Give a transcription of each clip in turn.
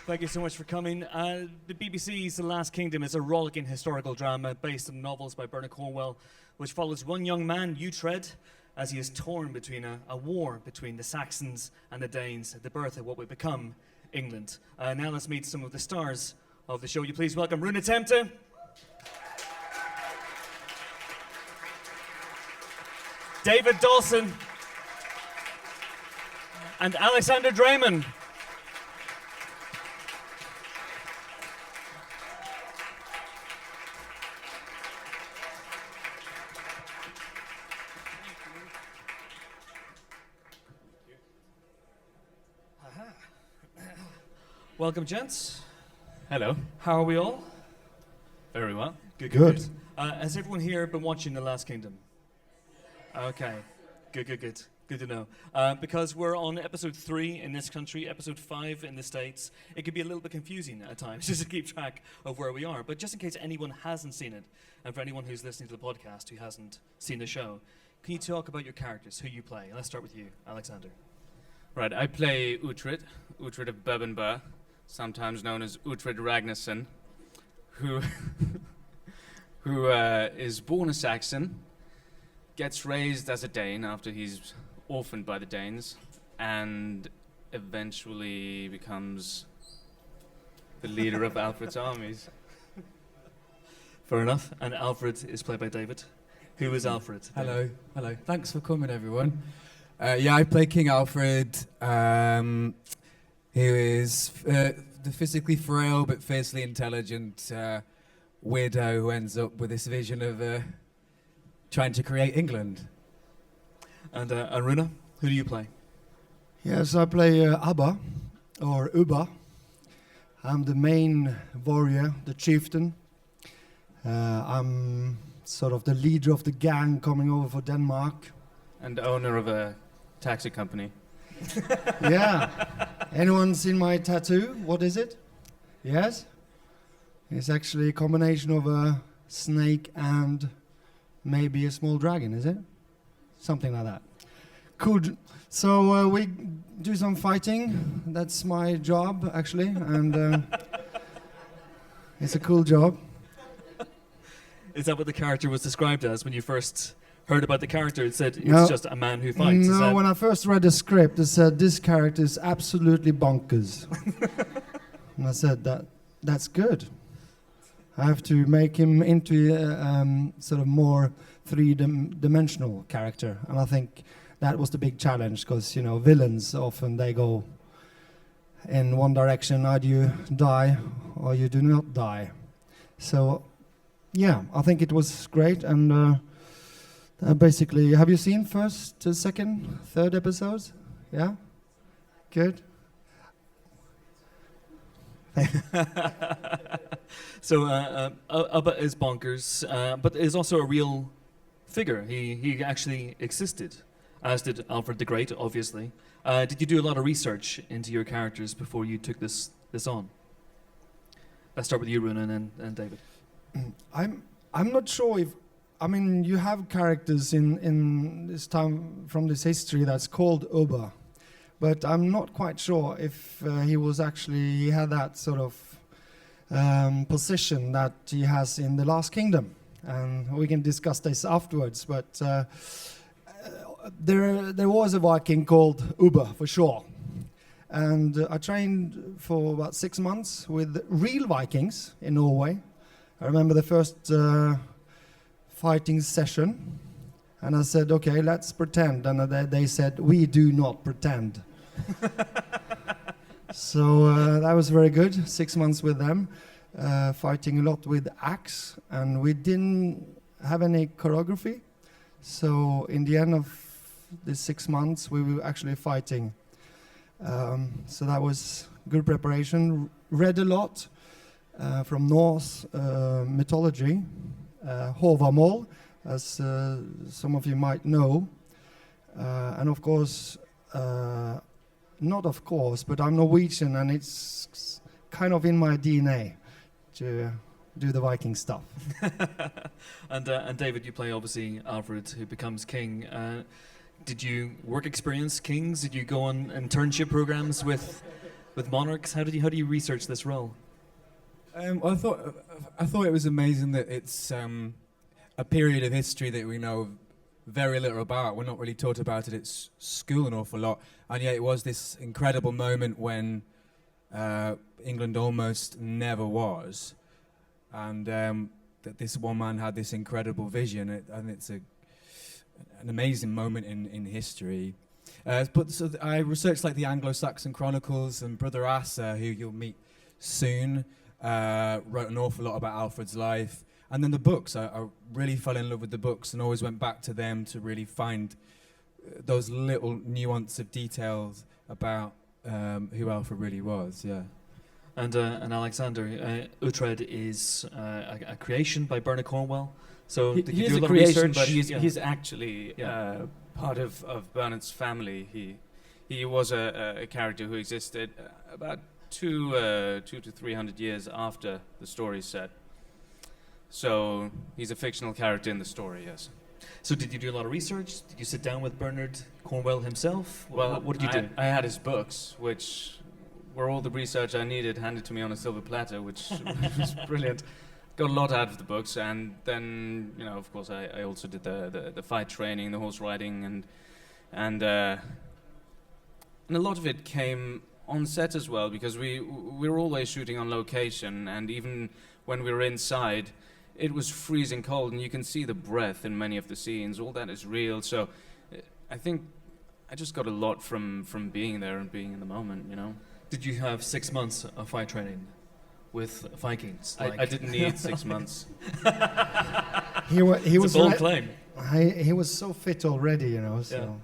Thank you so much for coming. The BBC's The Last Kingdom is a rollicking historical drama based on novels by Bernard Cornwell, which follows one young man, Uhtred, as he is torn between a war between the Saxons and the Danes at the birth of what would become England. Now let's meet some of the stars of the show. Will you please welcome Rune Temte, David Dawson, and Alexander Dreymon. Welcome, gents. Hello. How are we all? Very well. Good. Has everyone here been watching The Last Kingdom? Okay. Good. Good to know. Because we're on episode 3 in this country, episode 5 in the States, it can be a little bit confusing at times just to keep track of where we are. But just in case anyone hasn't seen it, and for anyone who's listening to the podcast who hasn't seen the show, can you talk about your characters, who you play? Let's start with you, Alexander. Right, I play Uhtred of Bourbon, sometimes known as Uhtred Ragnarsson, who is born a Saxon, gets raised as a Dane after he's orphaned by the Danes, and eventually becomes the leader of Alfred's armies. Fair enough. And Alfred is played by David. Who is Alfred? Hello. Thanks for coming, everyone. I play King Alfred, who is the physically frail but fiercely intelligent weirdo who ends up with this vision of trying to create England. And Rune, who do you play? Yes, I play Ubba, or Ubba. I'm the main warrior, the chieftain. I'm sort of the leader of the gang coming over for Denmark. And owner of a taxi company. Yeah. Anyone seen my tattoo? What is it? Yes? It's actually a combination of a snake and maybe a small dragon, is it? Something like that. Cool. So we do some fighting. That's my job, actually. And it's a cool job. Is that what the character was described as when you first heard about the character? It said it's just a man who fights. No, when I first read the script, it said this character is absolutely bonkers. And I said, that's good. I have to make him into a sort of more three-dimensional character. And I think that was the big challenge, because, villains often, they go in one direction. Either you die or you do not die. So, yeah, I think it was great. And basically, have you seen first, second, third episodes? Yeah? Good. So Ubba is bonkers, but is also a real figure. He actually existed, as did Alfred the Great, obviously. Did you do a lot of research into your characters before you took this on? Let's start with you, Rune, and David. I'm not sure if... I mean, you have characters in this time from this history that's called Ubba, but I'm not quite sure if he had that sort of position that he has in The Last Kingdom. And we can discuss this afterwards, but there was a Viking called Ubba, for sure. And I trained for about 6 months with real Vikings in Norway. I remember the first fighting session, and I said, okay, let's pretend. And they said, we do not pretend. So that was very good, 6 months with them, fighting a lot with axe, and we didn't have any choreography. So in the end of the 6 months, we were actually fighting. So that was good preparation. Read a lot from Norse mythology, Håvamål, as some of you might know. And of course, not of course, but I'm Norwegian, and it's kind of in my DNA to do the Viking stuff. And David, you play obviously Alfred, who becomes king. Did you work experience kings? Did you go on internship programs with with monarchs? How do you research this role? Well, I thought it was amazing that it's a period of history that we know very little about. We're not really taught about it at school an awful lot, and yet it was this incredible moment when England almost never was, and that this one man had this incredible vision, and it's an amazing moment in history. I researched like the Anglo-Saxon Chronicles, and Brother Asa, who you'll meet soon, wrote an awful lot about Alfred's life. And then the books, I really fell in love with the books and always went back to them to really find those little nuance of details about who Alfred really was, yeah. And Alexander, Uhtred is a creation by Bernard Cornwell. So did you do a lot of creation, research? but Yeah. he's actually part of Bernard's family. He was a character who existed about 200 to 300 years after the story is set. So he's a fictional character in the story, yes. So did you do a lot of research? Did you sit down with Bernard Cornwell himself? Well, what did you do? I had his books, which were all the research I needed, handed to me on a silver platter, which was brilliant. Got a lot out of the books, and then, of course, I also did the fight training, the horse riding, and a lot of it came on set as well, because we were always shooting on location, and even when we were inside, it was freezing cold, and you can see the breath in many of the scenes. All that is real. So I think I just got a lot from being there and being in the moment, Did you have 6 months of fight training with Vikings? I didn't need 6 months. He It's was a bold right- claim. he was so fit already, So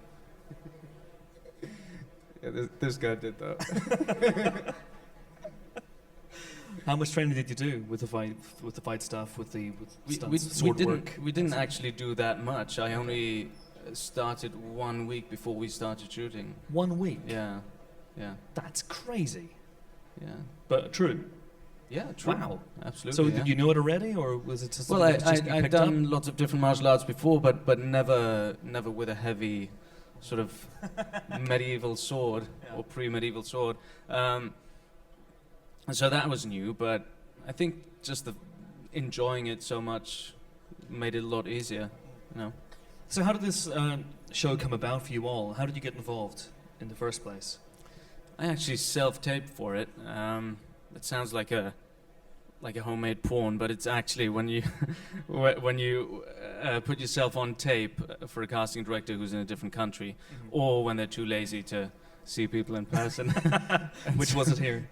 Yeah, this guy did that. How much training did you do with the fight stuff, with stunts, We sword didn't work? we didn't actually do that much. I only started 1 week before we started shooting. 1 week. Yeah. That's crazy. Yeah. But true. Yeah, true. Wow. Absolutely. So yeah. did you know it already, or was it just Well, something that was just you I'd picked up? done lots of different martial arts before, but never with a heavy sort of medieval sword or pre-medieval sword. So that was new, but I think just enjoying it so much made it a lot easier, So how did this show come about for you all? How did you get involved in the first place? I actually self-taped for it. It sounds like a homemade porn, but it's actually when you when you put yourself on tape for a casting director who's in a different country, or when they're too lazy to see people in person. Which was it here?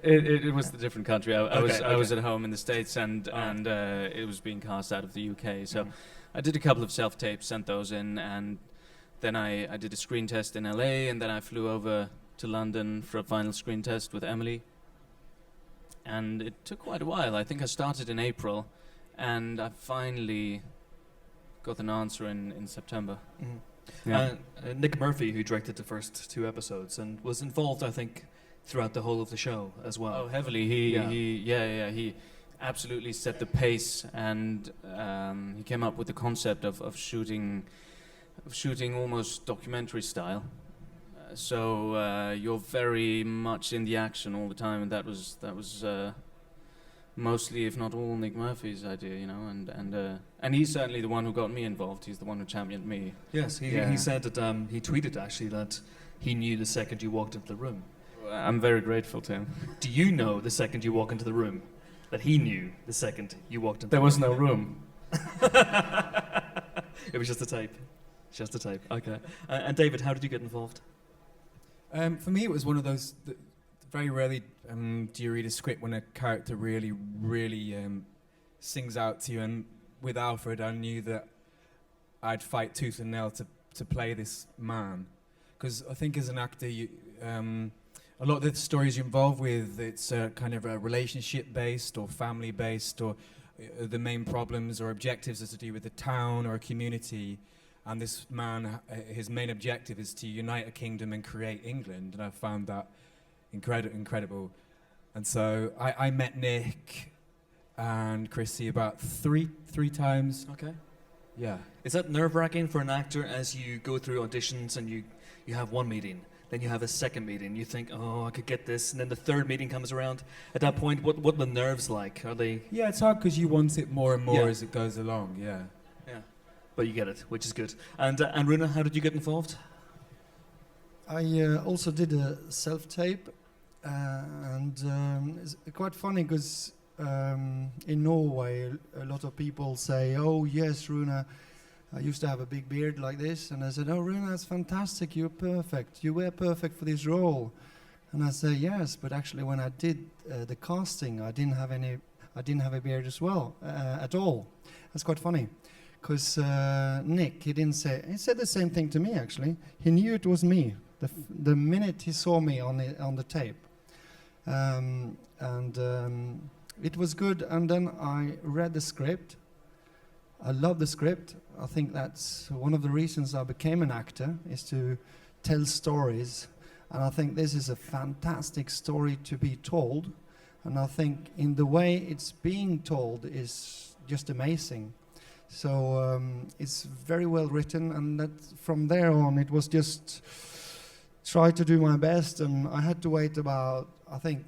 It was the different country. I was at home in the States, and it was being cast out of the UK. So I did a couple of self-tapes, sent those in, and then I did a screen test in LA, and then I flew over to London for a final screen test with Emily. And it took quite a while. I think I started in April, and I finally got an answer in September. Yeah. Nick Murphy, who directed the first 2 episodes and was involved, I think, throughout the whole of the show as well. Oh, heavily. He absolutely set the pace, and he came up with the concept of shooting almost documentary style. So you're very much in the action all the time, and that was mostly, if not all, Nick Murphy's idea, and he's certainly the one who got me involved. He's the one who championed me. Yes, he said that he tweeted actually that he knew the second you walked into the room. I'm very grateful to him. Do you know the second you walk into the room that he knew the second you walked into There the was room? no room. It was just a tape. Just a tape. Okay. And David, how did you get involved? For me, it was one of those. Very rarely do you read a script when a character really sings out to you. And with Alfred, I knew that I'd fight tooth and nail to play this man, because I think as an actor, a lot of the stories you're involved with, it's kind of relationship based or family based, or the main problems or objectives are to do with the town or a community. And this man, his main objective is to unite a kingdom and create England, and I found that incredible. And so I met Nick and Chrissy about three times. Okay. Yeah. Is that nerve-wracking for an actor as you go through auditions and you have one meeting, Then you have a second meeting. You think, oh, I could get this. And then the third meeting comes around. At that point, what are the nerves like? Are they... Yeah, it's hard because you want it more and more Yeah. as it goes along, yeah. Yeah. But you get it, which is good. And Rune, how did you get involved? I also did a self-tape, and it's quite funny because in Norway a lot of people say, oh yes, Rune, I used to have a big beard like this, and I said, oh Rune, that's fantastic, you're perfect, you were perfect for this role. And I say, yes, but actually when I did the casting, I didn't have a beard as well, at all. That's quite funny. Because Nick, he said the same thing to me actually. He knew it was me the minute he saw me on the tape, and it was good. And then I read the script. I love the script. I think that's one of the reasons I became an actor, is to tell stories. And I think this is a fantastic story to be told. And I think in the way it's being told is just amazing. So it's very well written, and that from there on it was just try to do my best. And I had to wait about, I think,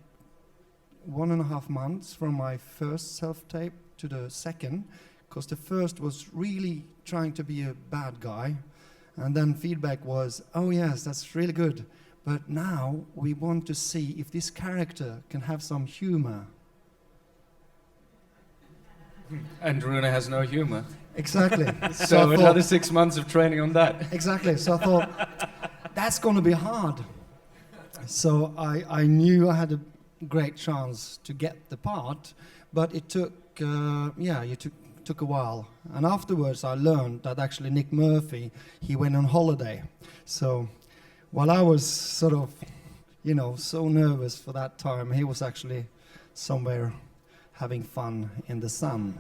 1.5 months from my first self-tape to the second, because the first was really trying to be a bad guy, and then feedback was, oh yes, that's really good, but now we want to see if this character can have some humor. And Rune has no humor. Exactly. So I another thought, 6 months of training on that. exactly. So I thought, that's going to be hard. So I knew I had a great chance to get the part, but it took, took a while. And afterwards I learned that actually Nick Murphy, he went on holiday. So while I was sort of, so nervous for that time, he was actually somewhere having fun in the sun.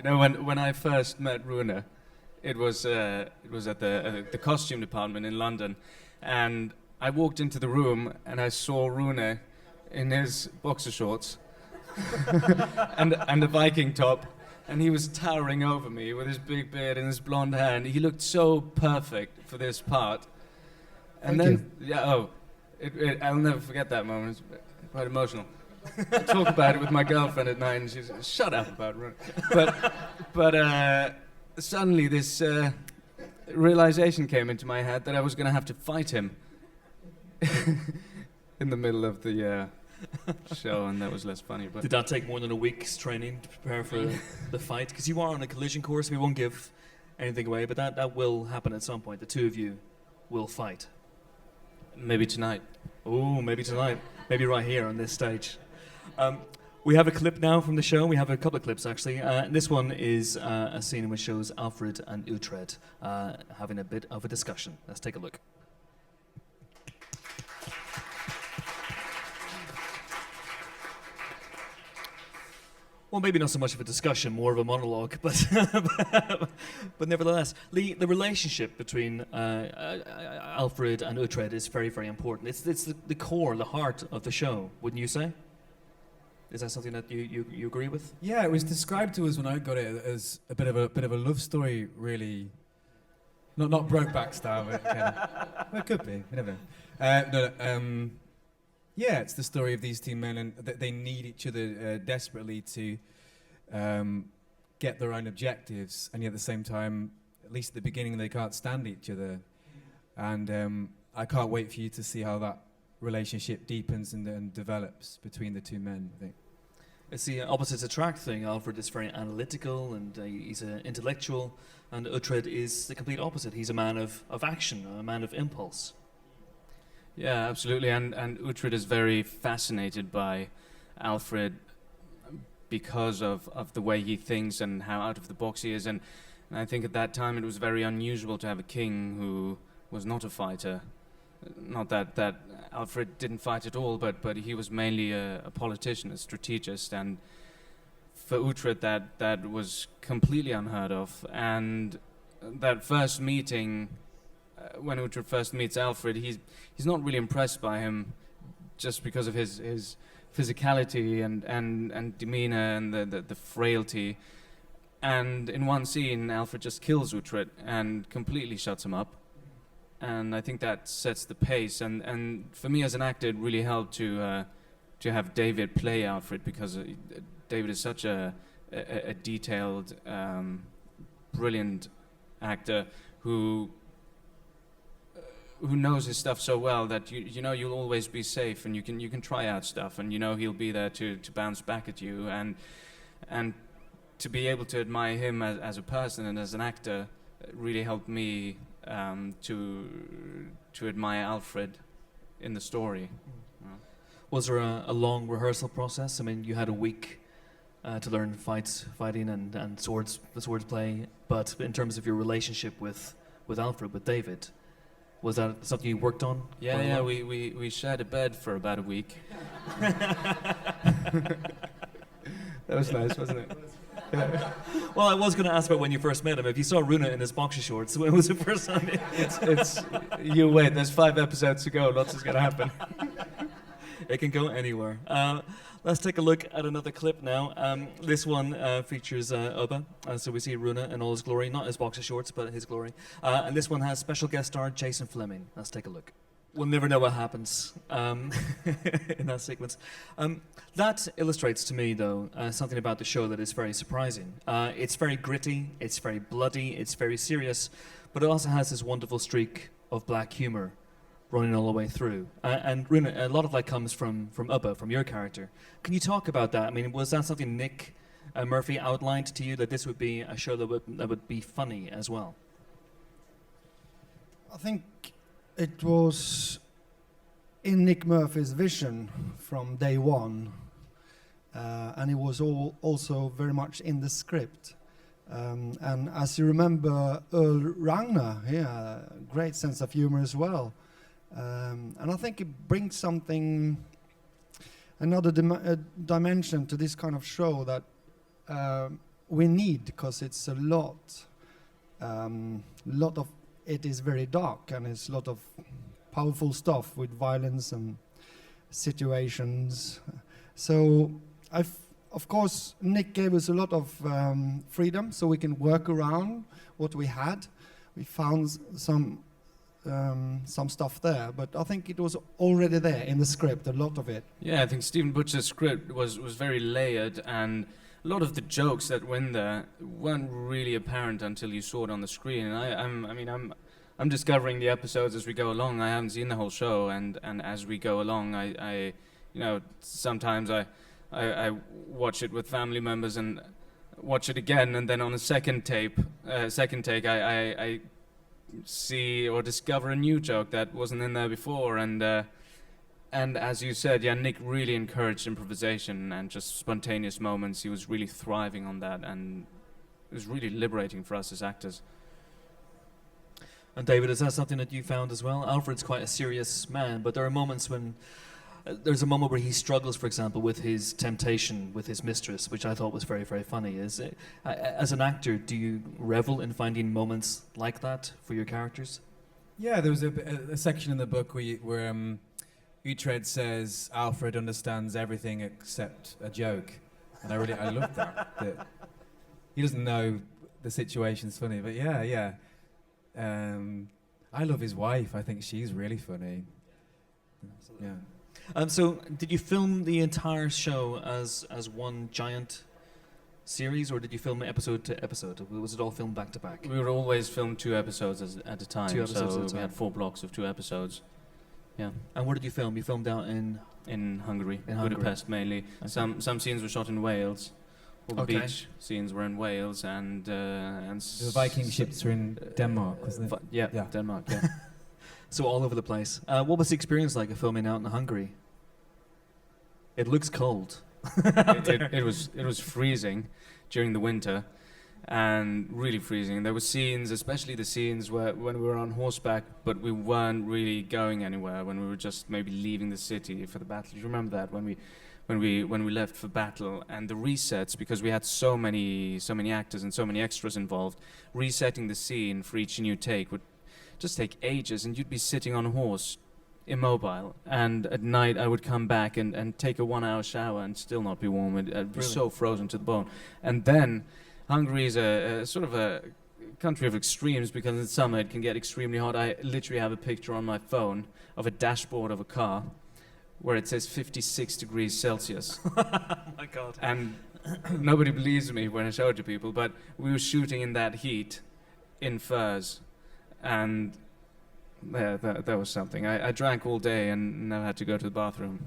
When I first met Rune, it was at the costume department in London, and I walked into the room and I saw Rune in his boxer shorts and a Viking top, and he was towering over me with his big beard and his blonde hair, and he looked so perfect for this part. And Thank I'll never forget that moment. It's quite emotional. I talk about it with my girlfriend at night, and she says, "Shut up about Rune." But suddenly this realization came into my head that I was going to have to fight him in the middle of the show, and that was less funny. But Did that take more than a week's training to prepare for the fight? Because you are on a collision course. We won't give anything away, but that will happen at some point. The two of you will fight. maybe tonight. Oh, maybe tonight. Maybe right here on this stage. We have a clip now from the show. We have a couple of clips, actually. This one is a scene which shows Alfred and Uhtred having a bit of a discussion. Let's take a look. Well, maybe not so much of a discussion, more of a monologue, but but nevertheless, the relationship between Alfred and Uhtred is very, very important. It's the core, the heart of the show, wouldn't you say? Is that something that you agree with? Yeah, it was described to us when I got it as a bit of a love story, really. Not Brokeback style, but kind of, well, it could be. You never know. Yeah, it's the story of these two men, and they need each other desperately to get their own objectives, and yet at the same time, at least at the beginning, they can't stand each other. And I can't wait for you to see how that relationship deepens and develops between the two men, I think. It's the opposites attract thing. Alfred is very analytical and he's an intellectual, and Uhtred is the complete opposite. He's a man of action, a man of impulse. Yeah, absolutely. And Uhtred is very fascinated by Alfred because of the way he thinks and how out of the box he is. And I think at that time it was very unusual to have a king who was not a fighter. Not that Alfred didn't fight at all, but he was mainly a politician, a strategist. And for Uhtred that was completely unheard of. And that first meeting, when Uhtred first meets Alfred, he's not really impressed by him just because of his physicality and demeanor and the frailty. And in one scene, Alfred just kills Uhtred and completely shuts him up. and I think that sets the pace. And for me as an actor, it really helped to have David play Alfred, because David is such a detailed, brilliant actor who knows his stuff so well that you know you'll always be safe, and you can try out stuff, and you know he'll be there to bounce back at you, and to be able to admire him as a person and as an actor really helped me to admire Alfred in the story. Was there a long rehearsal process? I mean, you had a week to learn fighting and swords play, but in terms of your relationship with Alfred, with David, was that something you worked on? Yeah, we shared a bed for about a week. That was nice, wasn't it? Well, I was going to ask about when you first met him. If you saw Rune in his boxer shorts, when was the first time? It's you wait. There's 5 episodes to go. Lots is going to happen. It can go anywhere. Let's take a look at another clip now. This one features Ubba. So we see Rune in all his glory, not his boxer shorts, but his glory. And this one has special guest star Jason Fleming. Let's take a look. We'll never know what happens in that sequence. That illustrates to me, though, something about the show that is very surprising. It's very gritty, it's very bloody, it's very serious, but it also has this wonderful streak of black humor running all the way through. And Rune, a lot of that comes from Ubba, from your character. Can you talk about that? I mean, was that something Nick Murphy outlined to you, that this would be a show that would be funny as well? I think it was in Nick Murphy's vision from day one, and it was also very much in the script. And as you remember, Earl Ragnar, yeah, great sense of humor as well. And I think it brings something, another dimension to this kind of show that we need, because it's a lot of it is very dark, and it's a lot of powerful stuff with violence and situations. So of course, Nick gave us a lot of freedom, so we can work around what we had. We found some stuff there, but I think it was already there in the script, a lot of it. Yeah, I think Stephen Butcher's script was very layered, and a lot of the jokes that went there weren't really apparent until you saw it on the screen. And I'm discovering the episodes as we go along. I haven't seen the whole show, and as we go along, I sometimes I watch it with family members and watch it again, and then on a second take, I see or discover a new joke that wasn't in there before, and as you said, yeah, Nick really encouraged improvisation and just spontaneous moments. He was really thriving on that, and it was really liberating for us as actors. And David, is that something that you found as well? Alfred's quite a serious man, but there are moments when there's a moment where he struggles, for example, with his temptation with his mistress, which I thought was very, very funny. Is it, as an actor, do you revel in finding moments like that for your characters? Yeah, there was a section in the book where Uhtred says Alfred understands everything except a joke, and I loved that he doesn't know the situation's funny, but yeah. I love his wife. I think she's really funny. Yeah. So, did you film the entire show as one giant series, or did you film episode to episode? Was it all filmed back to back? We would always film 2 episodes at a time. 2 episodes so at a time. We had 4 blocks of 2 episodes. Yeah. And where did you film? You filmed out in Hungary, in Budapest Hungary. mainly. Okay. Some scenes were shot in Wales. All the Okay. beach scenes were in Wales, and The Viking ships were in Denmark, wasn't it? Yeah, Yeah. Denmark. Yeah. So all over the place. What was the experience like of filming out in Hungary? It looks cold. it was freezing during the winter, and really freezing. There were scenes, especially the scenes when we were on horseback, but we weren't really going anywhere. When we were just maybe leaving the city for the battle. Do you remember that when we left for battle, and the resets, because we had so many actors and so many extras involved, resetting the scene for each new take would just take ages, and you'd be sitting on a horse, immobile, and at night I would come back and take a 1-hour shower and still not be warm. I'd be so frozen to the bone. And then Hungary is a sort of a country of extremes because in summer it can get extremely hot. I literally have a picture on my phone of a dashboard of a car where it says 56 degrees Celsius. Oh my God. And nobody believes me when I show it to people, but we were shooting in that heat in furs. And yeah, that was something. I drank all day and never had to go to the bathroom.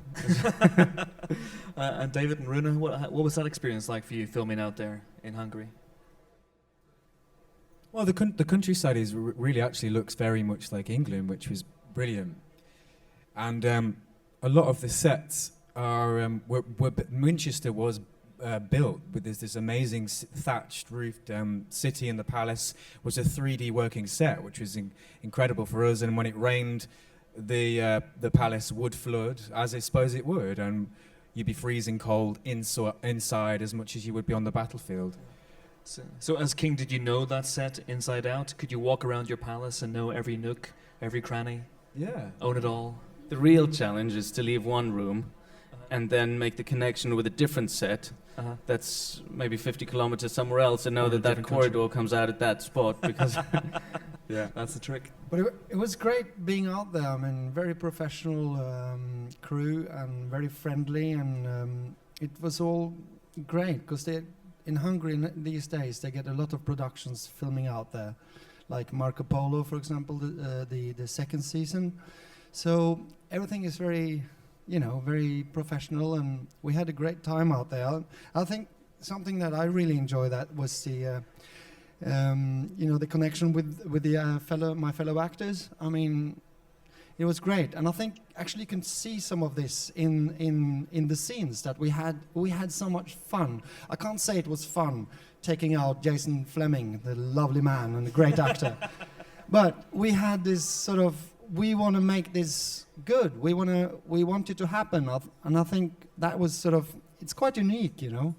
And David and Rune, what was that experience like for you filming out there in Hungary? Well, the countryside is really actually looks very much like England, which was brilliant. And a lot of the sets are Winchester was built with this amazing thatched roofed city, and the palace was a 3D working set, which was incredible for us. And when it rained, the palace would flood, as I suppose it would, and you'd be freezing cold inside as much as you would be on the battlefield. So as king, did you know that set inside out? Could you walk around your palace and know every nook, every cranny, Yeah. own it all? The real challenge is to leave one room and then make the connection with a different set that's maybe 50 kilometers somewhere else, and know Or a that different corridor comes out at that spot because Yeah, that's the trick. But it was great being out there. I mean, very professional crew and very friendly, and it was all great because in Hungary these days they get a lot of productions filming out there, like Marco Polo, for example, the second season. So everything is very, very professional, and we had a great time out there. I think something that I really enjoyed that was the connection with my fellow actors. I mean, it was great, and I think actually you can see some of this in the scenes that we had. We had so much fun. I can't say it was fun taking out Jason Fleming, the lovely man and the great actor, but we had this sort of, we want to make this good. We want it to happen, and I think that was sort of, it's quite unique, to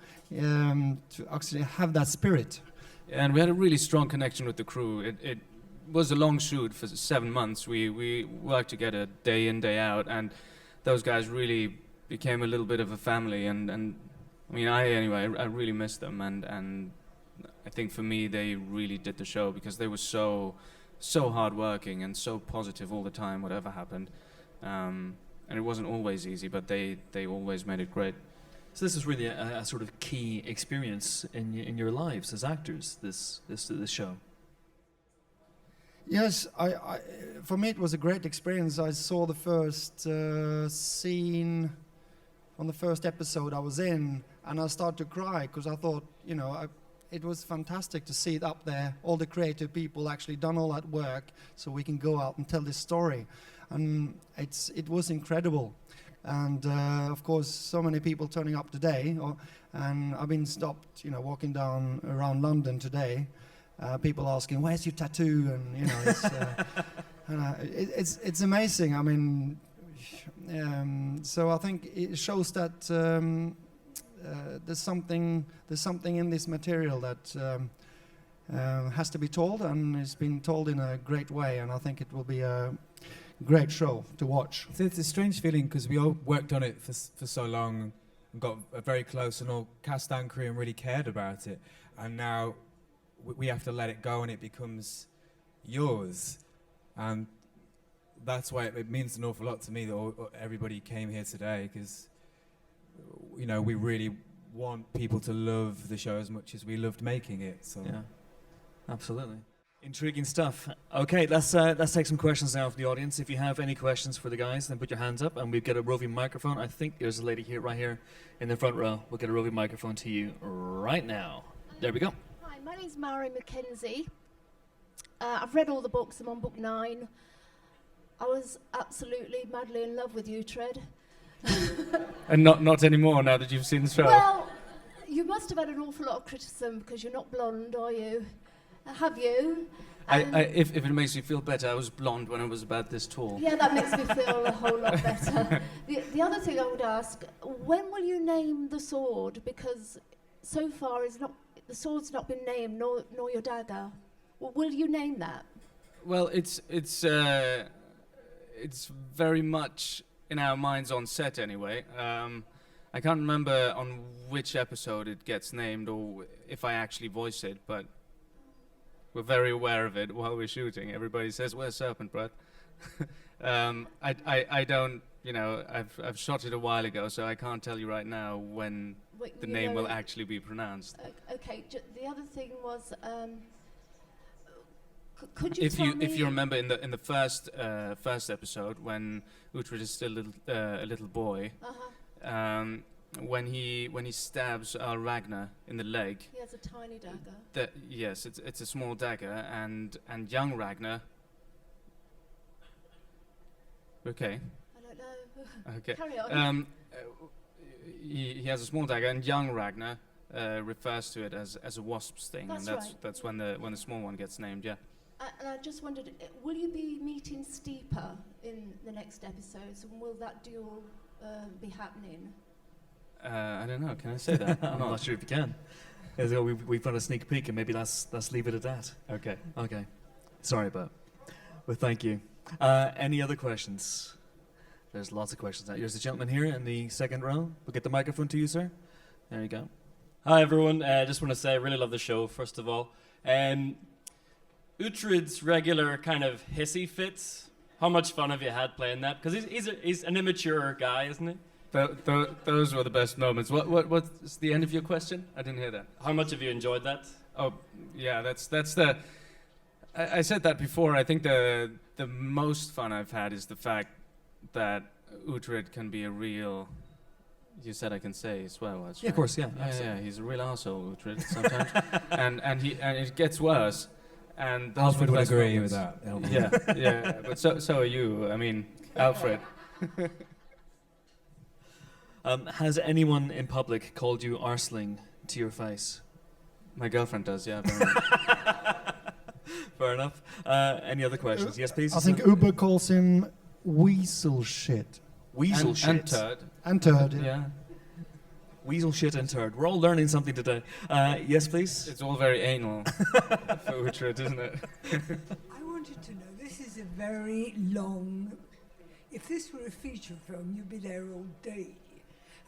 actually have that spirit. and we had a really strong connection with the crew. It was a long shoot for 7 months. We worked together day in, day out, and those guys really became a little bit of a family. And I mean, I really miss them, and I think for me they really did the show because they were so hardworking and so positive all the time, whatever happened. And it wasn't always easy, but they always made it great. So this is really a sort of key experience in your lives as actors, this show. Yes, for me it was a great experience. I saw the first scene on the first episode I was in, and I started to cry because I thought, it was fantastic to see it up there, all the creative people actually done all that work so we can go out and tell this story. And it was incredible. And of course, so many people turning up today, and I've been stopped, walking down around London today, people asking, "Where's your tattoo?" And it's amazing. I mean, so I think it shows that there's something in this material that has to be told, and it's been told in a great way. And I think it will be a great show to watch. It's a strange feeling because we all worked on it for so long and got very close and all cast angry and really cared about it, and now we have to let it go and it becomes yours, and that's why it means an awful lot to me that everybody came here today, because we really want people to love the show as much as we loved making it. So Yeah, absolutely. Intriguing stuff. Okay, let's take some questions now from the audience. If you have any questions for the guys, then put your hands up and we'll get a roving microphone. I think there's a lady right here in the front row. We'll get a roving microphone to you right now. There we go. Hi, my name's Mary Mackenzie. I've read all the books. I'm on book 9. I was absolutely madly in love with Uhtred. And not anymore now that you've seen the show. Well, you must have had an awful lot of criticism because you're not blonde, are you? Have you? If it makes you feel better, I was blonde when I was about this tall. Yeah, that makes me feel a whole lot better. The other thing I would ask, when will you name the sword? Because so far the sword's not been named, nor your dagger. Will you name that? Well, it's very much in our minds on set anyway. I can't remember on which episode it gets named or if I actually voice it, but we're very aware of it while we're shooting. Everybody says, "Where's Serpent, Brad?" I don't, I've shot it a while ago, so I can't tell you right now when the name will actually be pronounced. Okay. The other thing was, could you tell me? If you remember in the first episode when Uhtred is still a little boy, when he stabs Ragnar in the leg. He has a tiny dagger. Yes, it's a small dagger, and young Ragnar. Okay. I don't know. Okay. Carry on. He has a small dagger, and young Ragnar refers to it as a wasp's sting, That's and right. that's when the small one gets named. Yeah. And I just wondered, will you be meeting Steeper in the next episodes, and will that duel be happening? I don't know. Can I say that? I'm not sure if you can. We've got a sneak peek, and maybe let's leave it at that. Okay. Okay. Sorry about. Well, thank you. Any other questions? There's lots of questions. Here's the gentleman here in the second row. We'll get the microphone to you, sir. There you go. Hi everyone, I just want to say I really love the show, first of all. Uhtred's regular kind of hissy fits, how much fun have you had playing that? Because he's an immature guy, isn't he? Those were the best moments. What's the end of your question? I didn't hear that. How much have you enjoyed that? Oh, yeah, that's the... I said that before. I think the most fun I've had is the fact that Uhtred can be a real... You said I can say swear words, Yeah, of right? course, yeah. Yeah, he's a real arsehole, Uhtred, sometimes. and it gets worse. And those Alfred were the would best agree moments. with that. Yeah, but so are you. I mean, Alfred. Has anyone in public called you arseling to your face? My girlfriend does, yeah. Very much. Fair enough. Any other questions? Yes, please. I think Ubba calls him weasel shit. Weasel shit. And turd. And turd. Yeah. Weasel shit and turd. We're all learning something today. Yes, please. It's all very anal for Uhtred, isn't it? I wanted to know, this is a very long... If this were a feature film, you'd be there all day.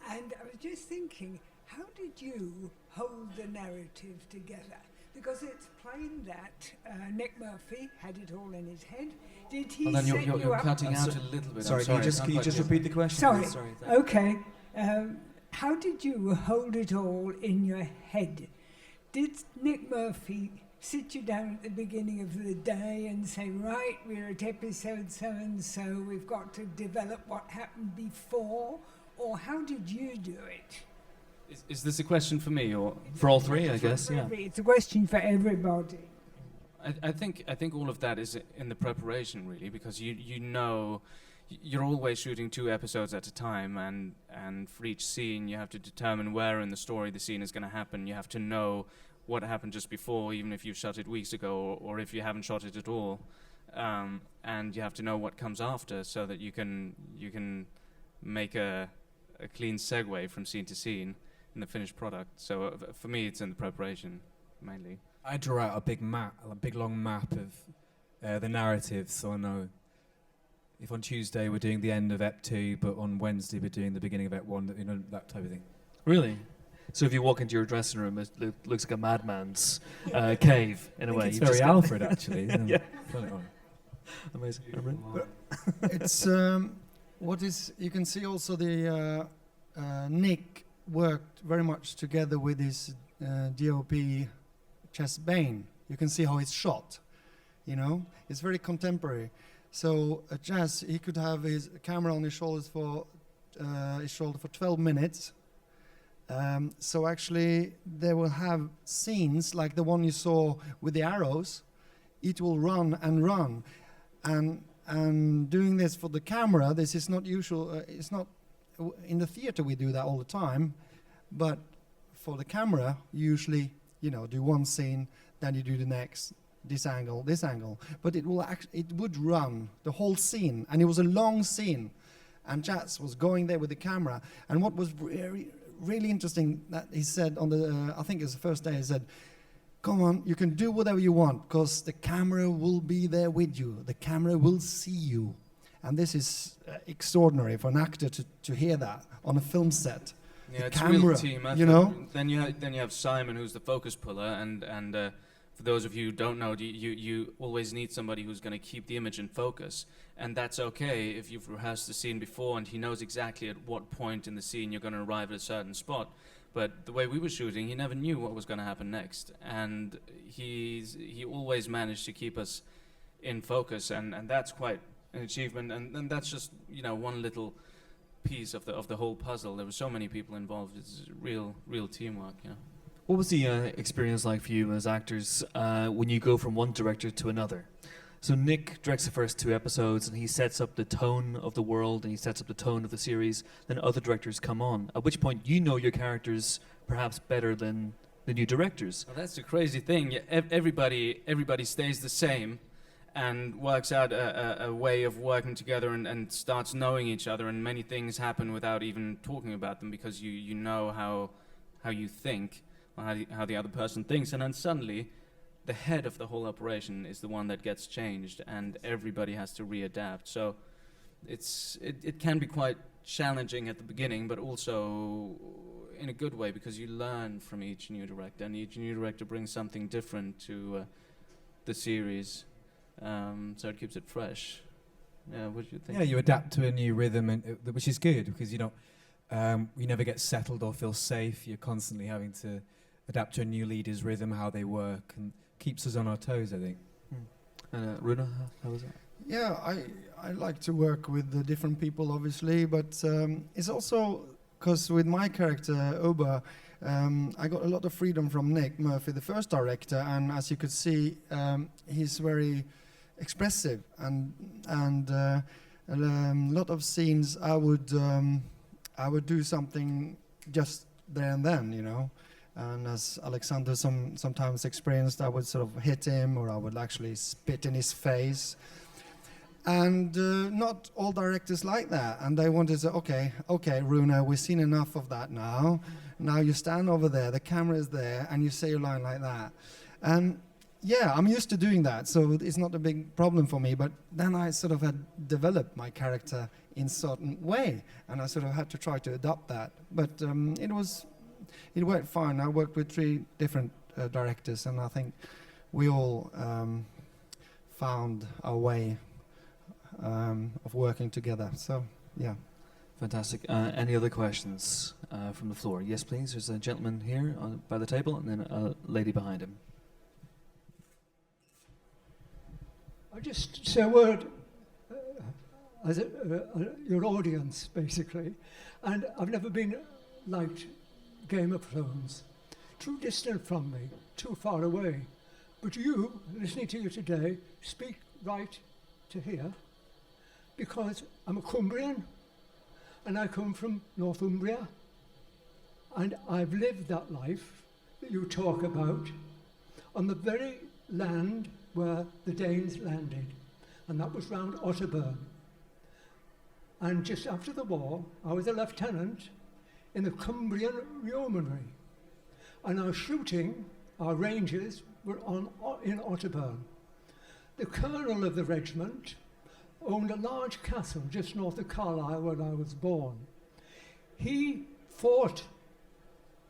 And I was just thinking, how did you hold the narrative together? Because it's plain that Nick Murphy had it all in his head. Did he Well, then set you you're up? cutting out a little bit. Sorry, can you just repeat the question? Sorry. please? Sorry. Okay. How did you hold it all in your head? Did Nick Murphy sit you down at the beginning of the day and say, right, we're at episode so-and-so, we've got to develop what happened before? Or how did you do it? Is this a question for me or For all three, I guess, yeah. It's a question for everybody. I think all of that is in the preparation really, because you know you're always shooting 2 episodes at a time, and for each scene you have to determine where in the story the scene is going to happen. You have to know what happened just before, even if you've shot it weeks ago, or if you haven't shot it at all, and you have to know what comes after, so that you can make a clean segue from scene to scene in the finished product. So for me, it's in the preparation mainly. I draw out a big map, a big long map of the narrative, so I know if on Tuesday we're doing the end of Ep 2, but on Wednesday we're doing the beginning of Ep 1, that type of thing. Really? So if you walk into your dressing room, it looks like a madman's cave in a way. It's You've very just got- Alfred, actually. Yeah. Funny one. Amazing. It's what is you can see also the Nick worked very much together with his DOP Chess Bane. You can see how it's shot. You know, it's very contemporary. So Jazz, he could have his camera on his shoulders for 12 minutes. So actually, they will have scenes like the one you saw with the arrows. It will run and run, and doing this for the camera, this is not usual. It's not in the theater we do that all the time, but for the camera, you usually do one scene, then you do the next, this angle. But it would run the whole scene, and it was a long scene, and Jazz was going there with the camera. And what was really interesting that he said on the, I think it was the first day, he said, come on, you can do whatever you want, because the camera will be there with you. The camera will see you. And this is extraordinary for an actor to hear that on a film set. Yeah, The it's camera, real team effort. you know? Then you have Simon, who's the focus puller, and for those of you who don't know, you always need somebody who's going to keep the image in focus. And that's okay if you've rehearsed the scene before and he knows exactly at what point in the scene you're going to arrive at a certain spot. But the way we were shooting, he never knew what was going to happen next. And he always managed to keep us in focus, and that's quite an achievement. And that's just, you know, one little piece of the whole puzzle. There were so many people involved. It's real teamwork, you know. What was the experience like for you as actors when you go from one director to another? So Nick directs the first 2 episodes and he sets up the tone of the world and he sets up the tone of the series. Then other directors come on, at which point you know your characters perhaps better than the new directors. Well, that's the crazy thing. Everybody stays the same and works out a way of working together and starts knowing each other, and many things happen without even talking about them because you know how you think, or how the other person thinks, and then suddenly the head of the whole operation is the one that gets changed, and everybody has to readapt. So it can be quite challenging at the beginning, but also in a good way, because you learn from each new director, and each new director brings something different to the series, so it keeps it fresh. Yeah, what do you think? Yeah, you adapt to a new rhythm, and which is good because you never get settled or feel safe. You're constantly having to adapt to a new leader's rhythm, how they work, and keeps us on our toes, I think. Rune, how was that? Yeah, I like to work with the different people, obviously, but it's also because with my character, Ubba, I got a lot of freedom from Nick Murphy, the first director, and as you could see, he's very expressive, and a lot of scenes I would do something just there and then, you know. And as Alexander sometimes experienced, I would sort of hit him, or I would actually spit in his face. And not all directors like that. And they wanted to say, okay, Rune, we've seen enough of that now. Now you stand over there, the camera is there, and you say your line like that. And yeah, I'm used to doing that, so it's not a big problem for me. But then I sort of had developed my character in a certain way, and I sort of had to try to adopt that. But it worked fine. I worked with 3 different directors, and I think we all found our way of working together. So, yeah. Fantastic. Any other questions from the floor? Yes, please. There's a gentleman here by the table, and then a lady behind him. I'll just say a word as your audience, basically. And I've never been liked Game of Thrones. Too distant from me, too far away. But you, listening to you today, speak right to here, because I'm a Cumbrian, and I come from Northumbria, and I've lived that life that you talk about on the very land where the Danes landed, and that was round Otterburn. And just after the war, I was a lieutenant in the Cumbrian Yeomanry, and our shooting, our rangers, were in Otterburn. The colonel of the regiment owned a large castle just north of Carlisle where I was born. He fought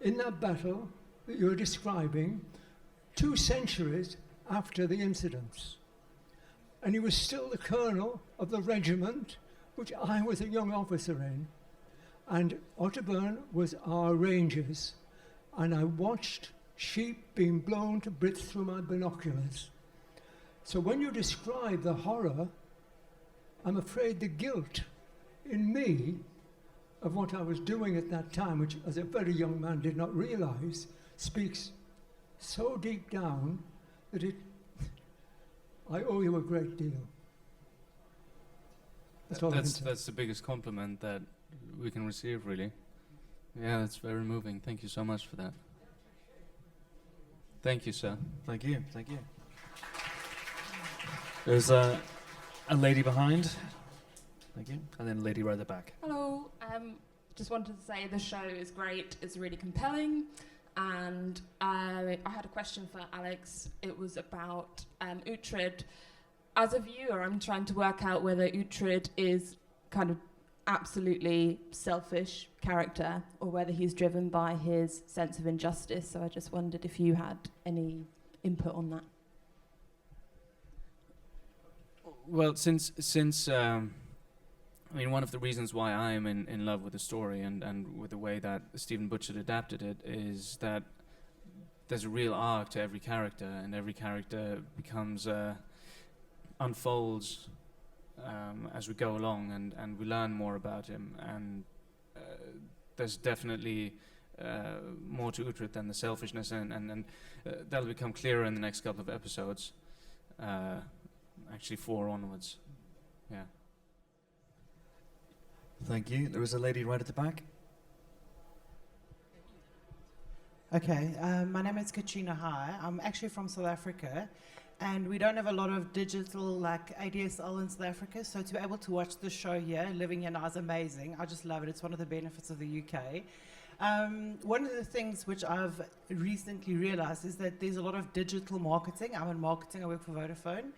in that battle that you're describing 2 centuries after the incidents. And he was still the colonel of the regiment, which I was a young officer in. And Otterburn was our rangers. And I watched sheep being blown to bits through my binoculars. So when you describe the horror, I'm afraid the guilt in me of what I was doing at that time, which as a very young man did not realize, speaks so deep down that I owe you a great deal. That's all I can say. That's the biggest compliment that we can receive, really. Yeah, that's very moving. Thank you so much for that. Thank you, sir. Thank you. Thank you. There's a lady behind. Thank you. And then a lady right at the back. Hello. Just wanted to say the show is great. It's really compelling. And I had a question for Alex. It was about Uhtred. As a viewer, I'm trying to work out whether Uhtred is kind of absolutely selfish character or whether he's driven by his sense of injustice. So I just wondered if you had any input on that? Well, since I mean, one of the reasons why I am in love with the story and with the way that Stephen Butchett adapted it is that there's a real arc to every character, and every character becomes unfolds as we go along, and we learn more about him. And there's definitely more to Uhtred than the selfishness, and that'll become clearer in the next couple of episodes. Actually, 4 onwards. Yeah. Thank you. There is a lady right at the back. Okay, my name is Katrina Hai. I'm actually from South Africa, and we don't have a lot of digital like ADSL in South Africa, so to be able to watch the show here, living here now, is amazing. I just love it. It's one of the benefits of the UK. One of the things which I've recently realized is that there's a lot of digital marketing. I'm in marketing, I work for Vodafone.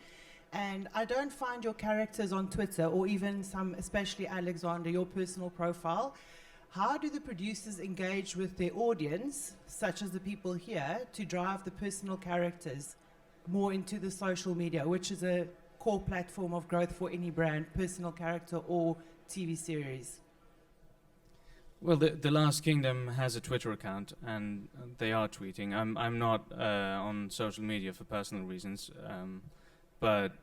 And I don't find your characters on Twitter, or even some, especially Alexander, your personal profile. How do the producers engage with their audience, such as the people here, to drive the personal characters more into the social media, which is a core platform of growth for any brand, personal character or TV series? Well, the Last Kingdom has a Twitter account, and they are tweeting. I'm not on social media for personal reasons, but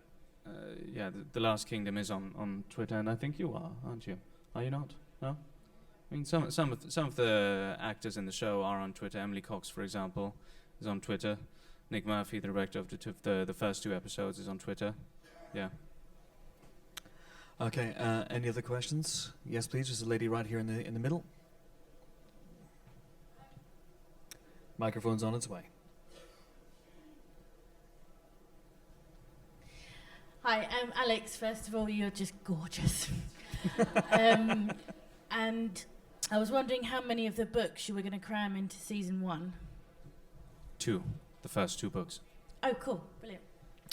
yeah, the Last Kingdom is on Twitter, and I think you are, aren't you? Are you not? No. I mean, some of the actors in the show are on Twitter. Emily Cox, for example, is on Twitter. Nick Murphy, the director of the first 2 episodes, is on Twitter. Yeah. Okay. Any other questions? Yes, please. There's a lady right here in the middle. Microphone's on its way. Hi, Alex. First of all, you're just gorgeous. And I was wondering how many of the books you were going to cram into season 1. 2. The first 2 books. Oh, cool. Brilliant.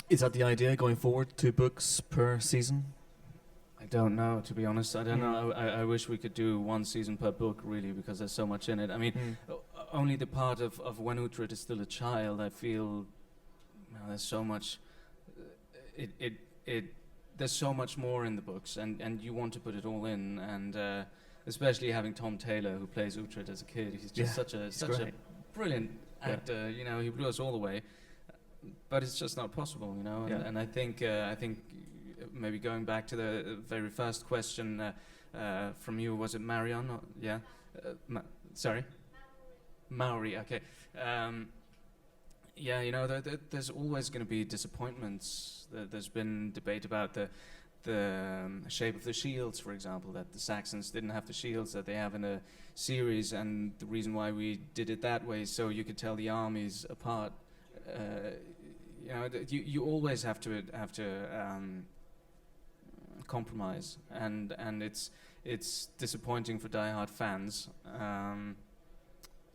Is that the idea going forward? 2 books per season? I don't know, to be honest. I don't know. I wish we could do 1 season per book, really, because there's so much in it. I mean, only the part of when Uhtred is still a child, I feel there's so much. There's so much more in the books, and you want to put it all in, and especially having Tom Taylor, who plays Uhtred as a kid. He's just such a brilliant actor. You know, he blew us all away. But it's just not possible, you know. And I think maybe going back to the very first question from you, was it Marion? Yeah. Sorry. Maori. Okay. Yeah, you know, there's always going to be disappointments. There's been debate about the shape of the shields, for example, that the Saxons didn't have the shields that they have in a series, and the reason why we did it that way is so you could tell the armies apart. You know, you always have to compromise, and it's disappointing for diehard fans.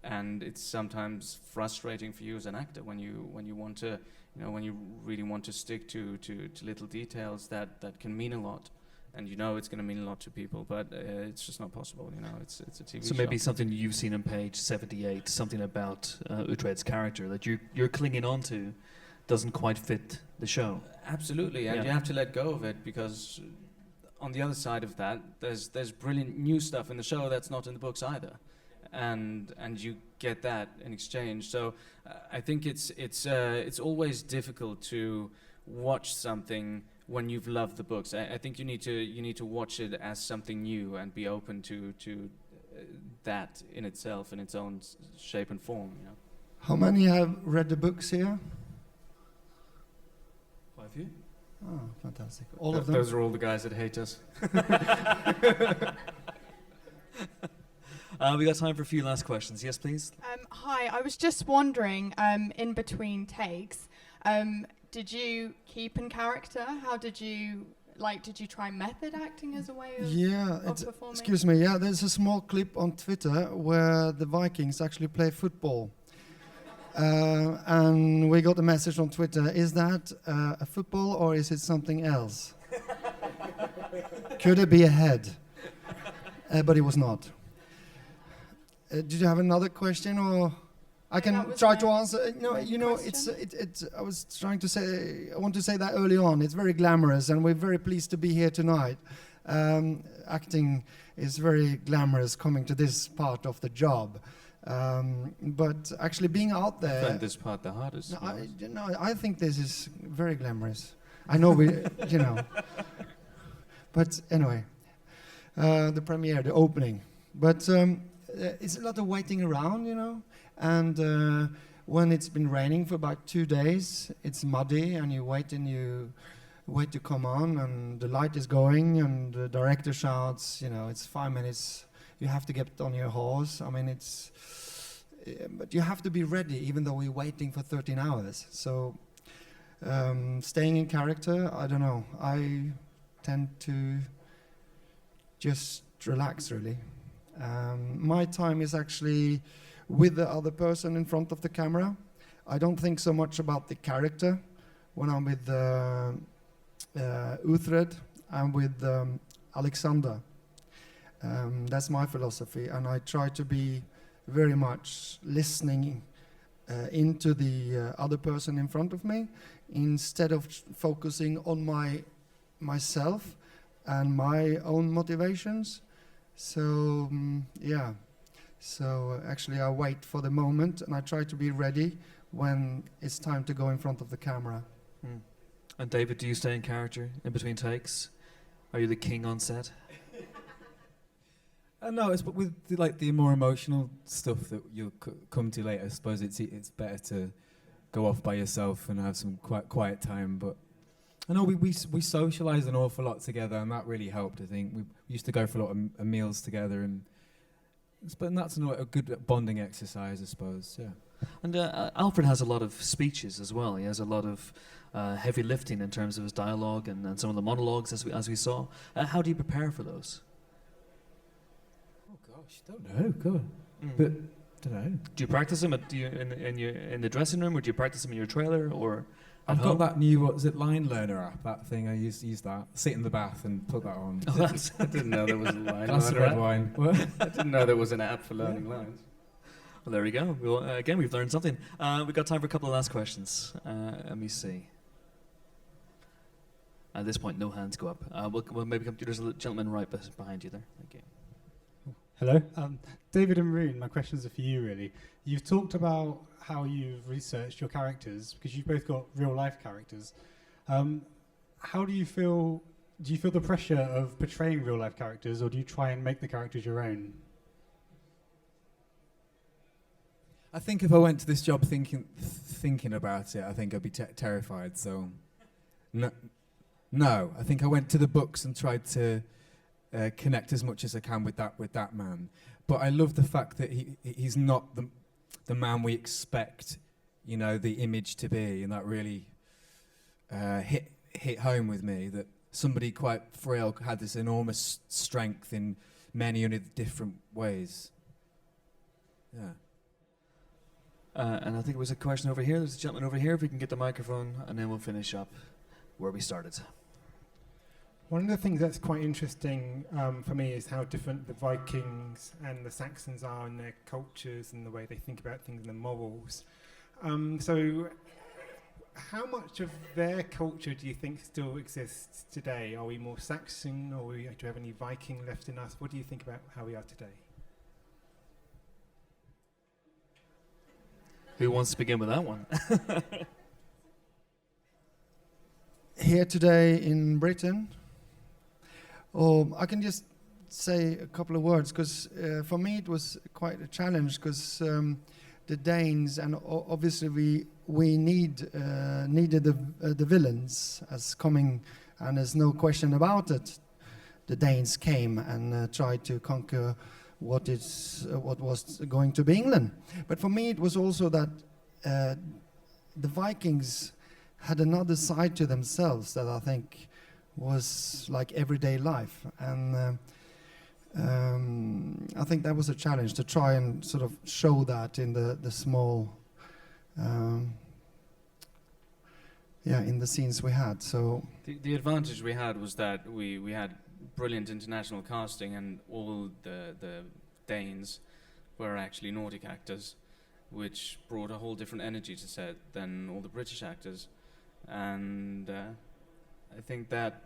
And it's sometimes frustrating for you as an actor when you want to, you know, when you really want to stick to little details that can mean a lot, and you know it's going to mean a lot to people, but it's just not possible. You know, it's a TV show. So maybe something you've seen on page 78, something about Uhtred's character that you're clinging on to, doesn't quite fit the show. Absolutely, and you have to let go of it, because on the other side of that, there's brilliant new stuff in the show that's not in the books either. And you get that in exchange. So I think it's always difficult to watch something when you've loved the books. I think you need to watch it as something new and be open to that in itself, in its own shape and form. You know? How many have read the books here? 5 of you. Oh, fantastic! All of them. Those are all the guys that hate us. We got time for a few last questions. Yes, please. Hi, I was just wondering, in between takes, did you keep in character? How did you try method acting as a way of performing? Excuse me, there's a small clip on Twitter where the Vikings actually play football. And we got a message on Twitter, is that a football or is it something else? Could it be a head? But it was not. Did you have another question, or I can that was try my- to answer. No, my you know, question. it's. I was trying to say. I want to say that early on. It's very glamorous, and we're very pleased to be here tonight. Acting is very glamorous, coming to this part of the job. But actually, being out I there. find this part the hardest. No, I think this is very glamorous. I know we, you know. But anyway, the premiere, the opening. But it's a lot of waiting around, you know. And when it's been raining for about 2 days, it's muddy, and you wait to come on, and the light is going, and the director shouts, you know, it's 5 minutes. You have to get on your horse. I mean, but you have to be ready, even though we're waiting for 13 hours. So staying in character, I don't know. I tend to just relax, really. My time is actually with the other person in front of the camera. I don't think so much about the character. When I'm with Uhtred, I'm with Alexander. That's my philosophy, and I try to be very much listening into the other person in front of me, instead of focusing on myself and my own motivations. So yeah, so actually I wait for the moment, and I try to be ready when it's time to go in front of the camera. And David, do you stay in character in between takes? Are you the king on set? No, it's but with the more emotional stuff that you'll come to later. I suppose it's better to go off by yourself and have some quiet time. But I know we socialised an awful lot together, and that really helped. I think we used to go for a lot of meals together, and that's a good bonding exercise, I suppose. Yeah. And Alfred has a lot of speeches as well. He has a lot of heavy lifting in terms of his dialogue and some of the monologues, as we saw. How do you prepare for those? Don't know, God. But don't know. Do you practice them in the dressing room, or do you practice them in your trailer, or? I've got that new Line Learner app. That thing I use that. Sit in the bath and put that on. Oh, I didn't know there was a line. Glass of red wine. What? I didn't know there was an app for learning lines. Well, there we go. Again, we've learned something. We've got time for a couple of last questions. Let me see. At this point, no hands go up. We'll maybe come to. There's a gentleman right behind you there. Thank you. Hello. David and Rune, my questions are for you, really. You've talked about how you've researched your characters, because you've both got real-life characters. How do you feel? Do you feel the pressure of portraying real-life characters, or do you try and make the characters your own? I think if I went to this job thinking about it, I think I'd be terrified. So, no. I think I went to the books and tried to connect as much as I can with that man. But I love the fact that he's not the man we expect, you know, the image to be, and that really hit home with me. That somebody quite frail had this enormous strength in many different ways. Yeah. And I think it was a question over here. There's a gentleman over here. If we can get the microphone, and then we'll finish up where we started. One of the things that's quite interesting for me is how different the Vikings and the Saxons are in their cultures and the way they think about things and the morals. So how much of their culture do you think still exists today? Are we more Saxon, or do we have any Viking left in us? What do you think about how we are today? Who wants to begin with that one? Here today in Britain, I can just say a couple of words, because for me it was quite a challenge, because the Danes, and obviously we needed the villains as coming, and there's no question about it. The Danes came and tried to conquer what was going to be England. But for me it was also that the Vikings had another side to themselves that I think was like everyday life, and I think that was a challenge to try and sort of show that in the small in the scenes we had. So the advantage we had was that we had brilliant international casting, and all the Danes were actually Nordic actors, which brought a whole different energy to set than all the British actors. And I think that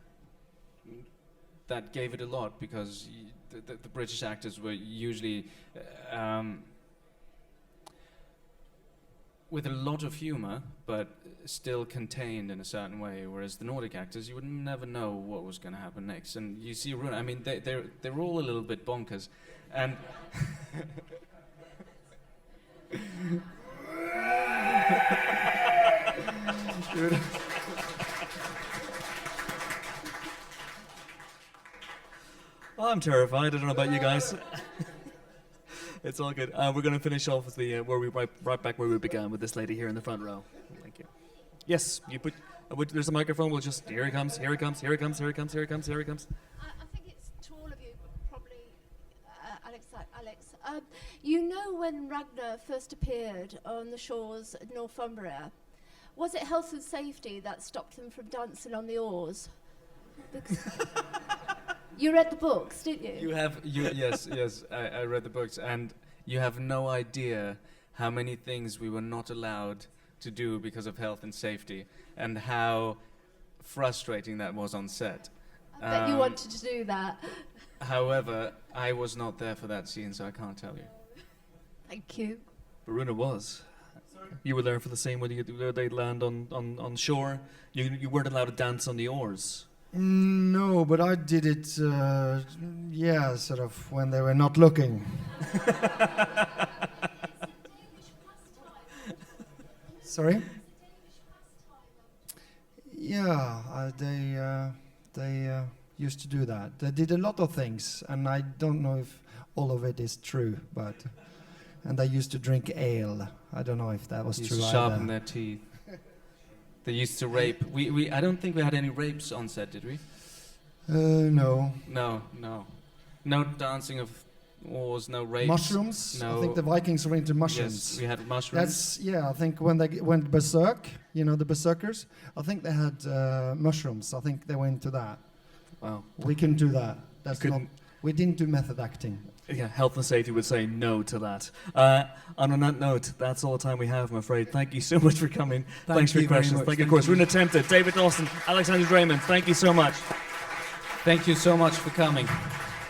gave it a lot, because the British actors were usually with a lot of humor, but still contained in a certain way, whereas the Nordic actors, you would never know what was going to happen next. And you see Rune, I mean, they're all a little bit bonkers, and I'm terrified. I don't know about you guys. It's all good. We're going to finish off with the right back where we began, with this lady here in the front row. Thank you. Yes, you put. There's a microphone. We'll just. Here he comes. Here he comes. Here he comes. Here he comes. Here he comes. Here he comes. I think it's to all of you, probably Alex. You know when Ragnar first appeared on the shores of Northumbria, was it health and safety that stopped him from dancing on the oars? You read the books, didn't you? Yes, I read the books, and you have no idea how many things we were not allowed to do because of health and safety, and how frustrating that was on set. I bet you wanted to do that. However, I was not there for that scene, so I can't tell you. Thank you. But Rune was. You were there for the scene where they land on shore. You weren't allowed to dance on the oars. No, but I did it, sort of when they were not looking. Sorry? Yeah, they used to do that. They did a lot of things, and I don't know if all of it is true, but... And they used to drink ale. I don't know if that was true either. Sharpen their teeth. They used to rape. I don't think we had any rapes on set, did we? No. No dancing of oars, no rapes. Mushrooms? No. I think the Vikings were into mushrooms. Yes, we had mushrooms. I think when they went berserk, the berserkers, I think they had mushrooms. I think they went to that. Wow. We couldn't do that. We didn't do method acting. Yeah, health and safety would say no to that. And on that note, that's all the time we have, I'm afraid. Thank you so much for coming. Thanks for your questions. Thank you, of course. Rune Temte, David Dawson, Alexander Dreymon. Thank you so much. Thank you so much for coming.